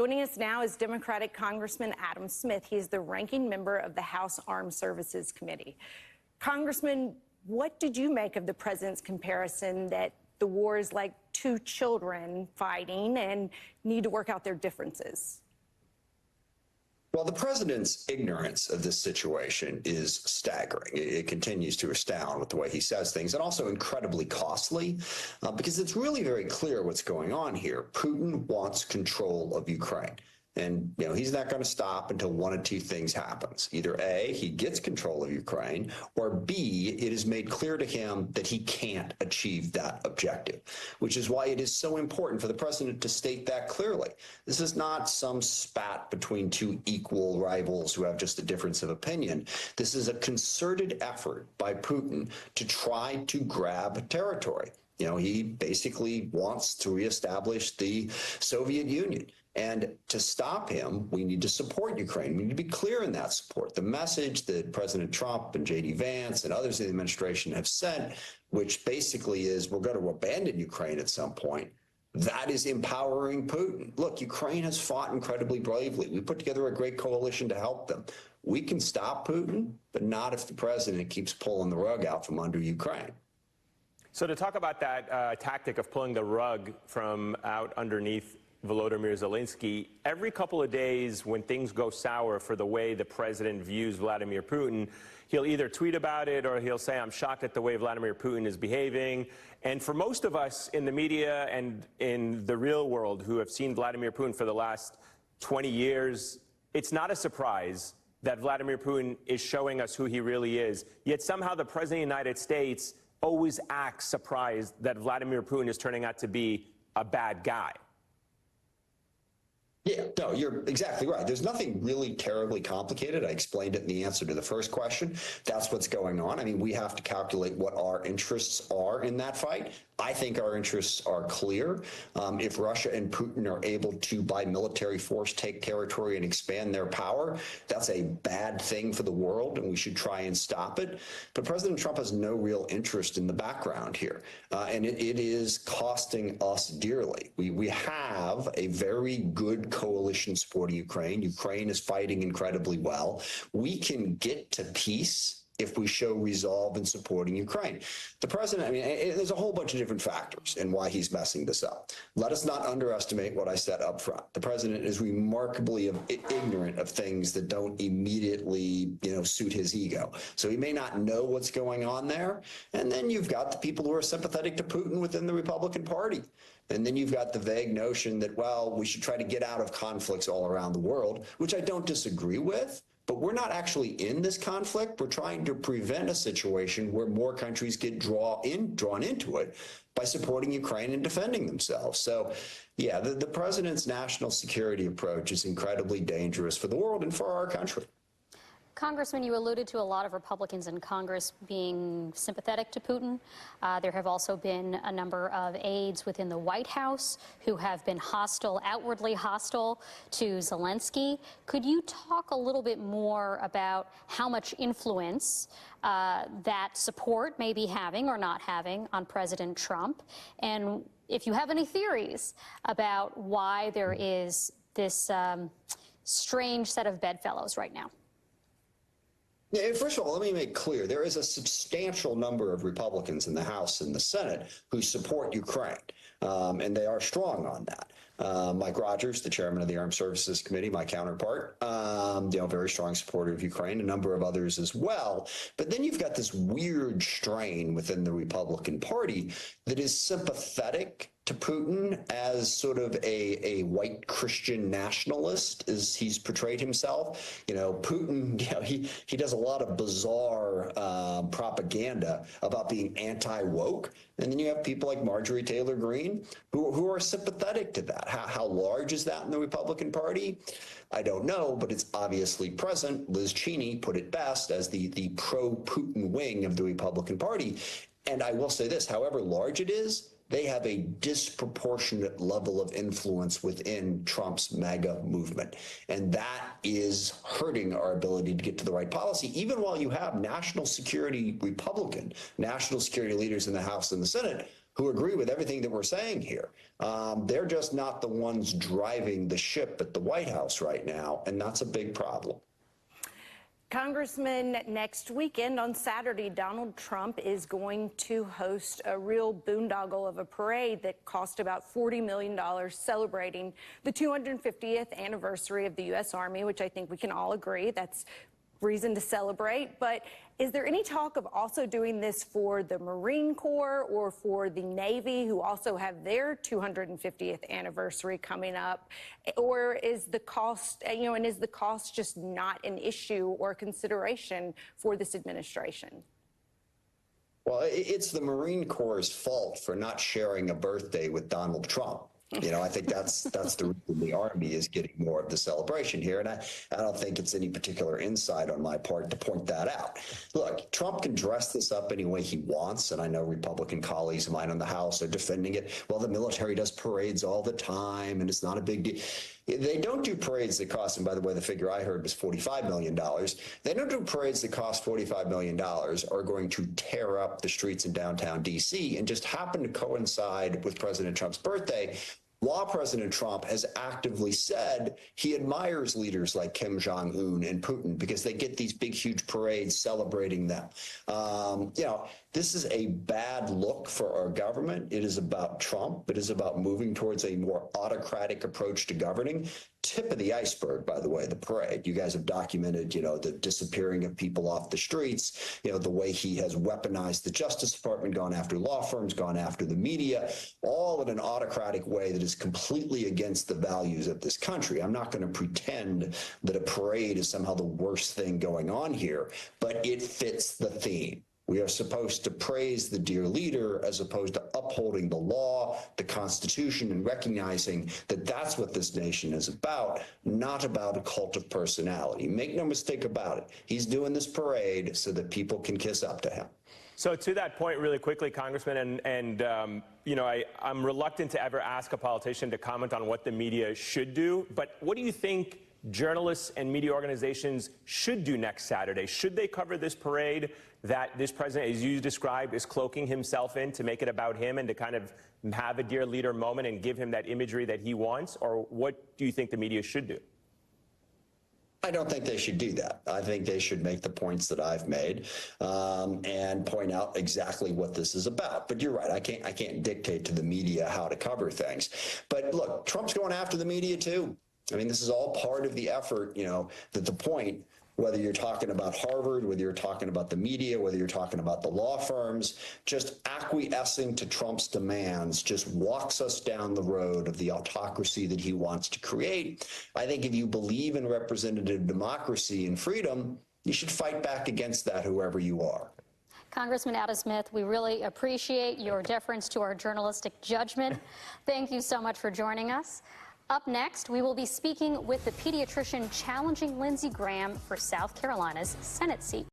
Joining us now is Democratic Congressman Adam Smith. He's the ranking member of the House Armed Services Committee. Congressman, what did you make of the president's comparison that the war is like two children fighting and need to work out their differences? Well, the president's ignorance of this situation is staggering. It continues to astound with the way he says things, and also incredibly costly, because it's really very clear what's going on here. Putin wants control of Ukraine. And, he's not going to stop until one of two things happens. Either A, he gets control of Ukraine, or B, it is made clear to him that he can't achieve that objective, which is why it is so important for the president to state that clearly. This is not some spat between two equal rivals who have just a difference of opinion. This is a concerted effort by Putin to try to grab territory. He basically wants to reestablish the Soviet Union. And to stop him, we need to support Ukraine. We need to be clear in that support. The message that President Trump and J.D. Vance and others in the administration have sent, which basically is we're going to abandon Ukraine at some point, that is empowering Putin. Look, Ukraine has fought incredibly bravely. We put together a great coalition to help them. We can stop Putin, but not if the president keeps pulling the rug out from under Ukraine. So to talk about that tactic of pulling the rug from out underneath Volodymyr Zelensky, every couple of days when things go sour for the way the president views Vladimir Putin, he'll either tweet about it or he'll say, I'm shocked at the way Vladimir Putin is behaving. And for most of us in the media and in the real world who have seen Vladimir Putin for the last 20 years, it's not a surprise that Vladimir Putin is showing us who he really is. Yet somehow the president of the United States always acts surprised that Vladimir Putin is turning out to be a bad guy. Yeah, no, you're exactly right. There's nothing really terribly complicated. I explained it in the answer to the first question. That's what's going on. I mean, we have to calculate what our interests are in that fight. I think our interests are clear. If Russia and Putin are able to, by military force, take territory and expand their power, that's a bad thing for the world, and we should try and stop it. But President Trump has no real interest in the background here, and it is costing us dearly. We have a very good coalition supporting Ukraine. Ukraine is fighting incredibly well. We can get to peace if we show resolve in supporting Ukraine. The president, I mean, there's a whole bunch of different factors in why he's messing this up. Let us not underestimate what I said up front. The president is remarkably ignorant of things that don't immediately, suit his ego. So he may not know what's going on there. And then you've got the people who are sympathetic to Putin within the Republican Party. And then you've got the vague notion that, well, we should try to get out of conflicts all around the world, which I don't disagree with. But we're not actually in this conflict. We're trying to prevent a situation where more countries get drawn into it by supporting Ukraine and defending themselves. So, yeah, the president's national security approach is incredibly dangerous for the world and for our country. Congressman, you alluded to a lot of Republicans in Congress being sympathetic to Putin. There have also been a number of aides within the White House who have been outwardly hostile to Zelensky. Could you talk a little bit more about how much influence that support may be having or not having on President Trump? And if you have any theories about why there is this strange set of bedfellows right now? Yeah, first of all, let me make clear, there is a substantial number of Republicans in the House and the Senate who support Ukraine, and they are strong on that. Mike Rogers, the chairman of the Armed Services Committee, my counterpart, very strong supporter of Ukraine, a number of others as well. But then you've got this weird strain within the Republican Party that is sympathetic to Putin as sort of a white Christian nationalist, as he's portrayed himself. Putin, he does a lot of bizarre propaganda about being anti-woke. And then you have people like Marjorie Taylor Greene who are sympathetic to that. How large is that in the Republican Party? I don't know, but it's obviously present. Liz Cheney put it best as the pro-Putin wing of the Republican Party. And I will say this, however large it is, they have a disproportionate level of influence within Trump's MAGA movement. And that is hurting our ability to get to the right policy, even while you have national security leaders in the House and the Senate who agree with everything that we're saying here. They're just not the ones driving the ship at the White House right now, and that's a big problem. Congressman, next weekend on Saturday, Donald Trump is going to host a real boondoggle of a parade that cost about $40 million, celebrating the 250th anniversary of the U.S. Army, which I think we can all agree that's reason to celebrate. But is there any talk of also doing this for the Marine Corps or for the Navy, who also have their 250th anniversary coming up? Or is the cost, and is the cost just not an issue or consideration for this administration? Well, it's the Marine Corps' fault for not sharing a birthday with Donald Trump. I think that's the reason the Army is getting more of the celebration here. And I don't think it's any particular insight on my part to point that out. Look, Trump can dress this up any way he wants. And I know Republican colleagues of mine on the House are defending it. Well, the military does parades all the time, and it's not a big deal. They don't do parades that cost, and by the way, the figure I heard was $45 million. They don't do parades that cost $45 million are going to tear up the streets in downtown D.C. and just happen to coincide with President Trump's birthday, while President Trump has actively said he admires leaders like Kim Jong-un and Putin because they get these big, huge parades celebrating them. This is a bad look for our government. It is about Trump. It is about moving towards a more autocratic approach to governing. Tip of the iceberg, by the way, the parade. You guys have documented, the disappearing of people off the streets, the way he has weaponized the Justice Department, gone after law firms, gone after the media, all in an autocratic way that is completely against the values of this country. I'm not going to pretend that a parade is somehow the worst thing going on here, but it fits the theme. We are supposed to praise the dear leader as opposed to upholding the law, the Constitution, and recognizing that that's what this nation is about, not about a cult of personality. Make no mistake about it. He's doing this parade so that people can kiss up to him. So to that point, really quickly, Congressman, I'm reluctant to ever ask a politician to comment on what the media should do, but what do you think journalists and media organizations should do next Saturday? Should they cover this parade that this president, as you described, is cloaking himself in to make it about him and to kind of have a dear leader moment and give him that imagery that he wants? Or what do you think the media should do? I don't think they should do that. I think they should make the points that I've made and point out exactly what this is about. But you're right. I can't dictate to the media how to cover things. But look, Trump's going after the media too. I mean, this is all part of the effort, that the point, whether you're talking about Harvard, whether you're talking about the media, whether you're talking about the law firms, just acquiescing to Trump's demands just walks us down the road of the autocracy that he wants to create. I think if you believe in representative democracy and freedom, you should fight back against that, whoever you are. Congressman Adam Smith, we really appreciate your deference to our journalistic judgment. Thank you so much for joining us. Up next, we will be speaking with the pediatrician challenging Lindsey Graham for South Carolina's Senate seat.